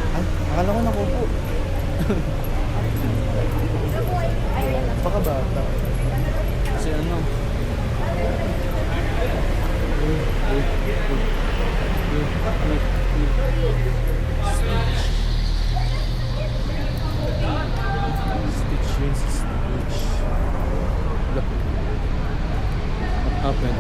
Ay, akala ko nakupo. Baka bata. Kasi ano? Stitch yun si Stitch. Look. What happened?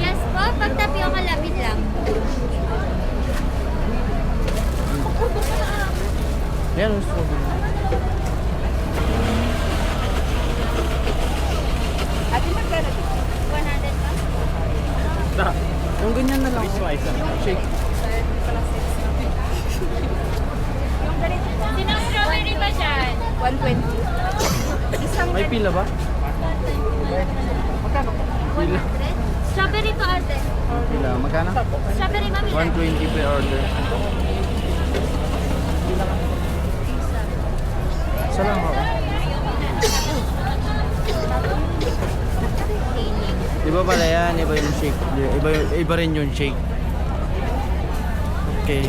Yes po, pag tapioca lapid lang. Yan, strawberry. Ate, magkano? 100 pa? Yung ganyan na lang. Shake. Sinang strawberry ba dyan? 120. Isang May pila ba? Magkano? Pila. 100? Strawberry to ate. Pila. Magkano? Strawberry mami. 120 per order. Isa lang ako. Iba pala yan, iba yung shake. Iba rin yung shake. Okay.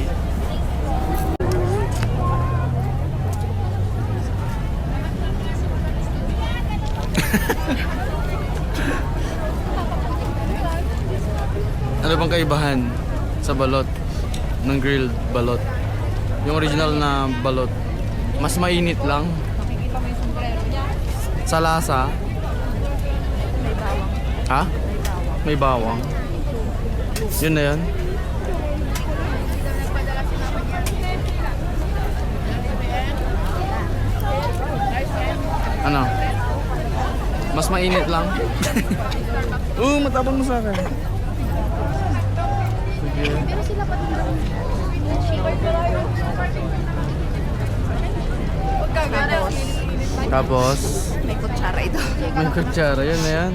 Ano bang kaibahan sa balot ng grilled balot? Yung original na balot, mas mainit lang. Makikita mo yung sombrero niya. Sa lasa, May bawang. ha? May bawang. May bawang. Yun na yun. Ano? Mas mainit lang. Matapang mo sa akin. Sige. Pero sila pa din Tapos, May kutsara ito. may kutsara. Yun na yan.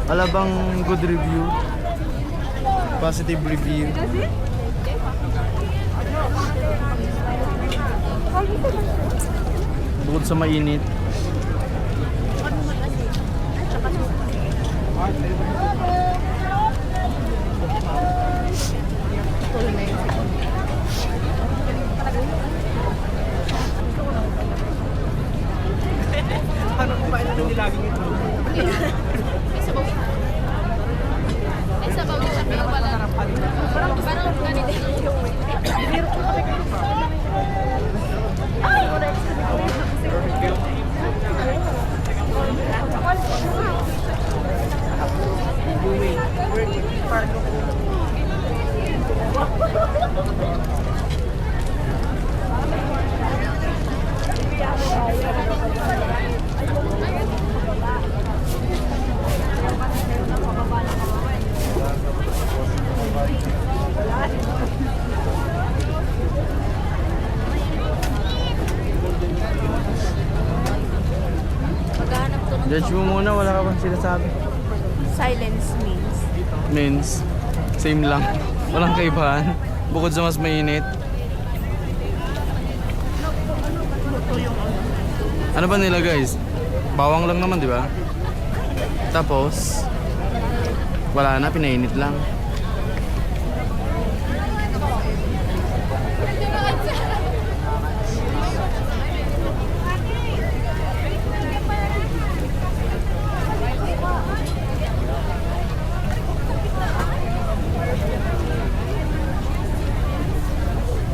Wala bang good review? Positive review? Bukod sa mainit. Paano kumain na hindi laging ito? May sabaw siya, pero wala. Parang ganito. Maghanap to ng Judge mo muna, wala ka bang sinasabi? silence means. Means, same lang. Walang kaibahan. Bukod sa mas mainit. Ano ba nila guys? Bawang lang naman, di ba? Tapos, wala na, pinainit lang.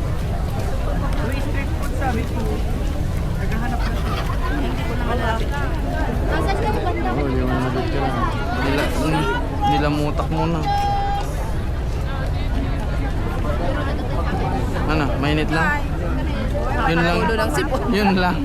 Yung street food sabi ko, naghahanap na siya. Hindi ko na malapit. Nasaan ka ba banda? Oh, di mo nagot ka lang. Nilamutak muna. Ano, mainit lang? Yun lang. Ulo ng sipon. Yun lang.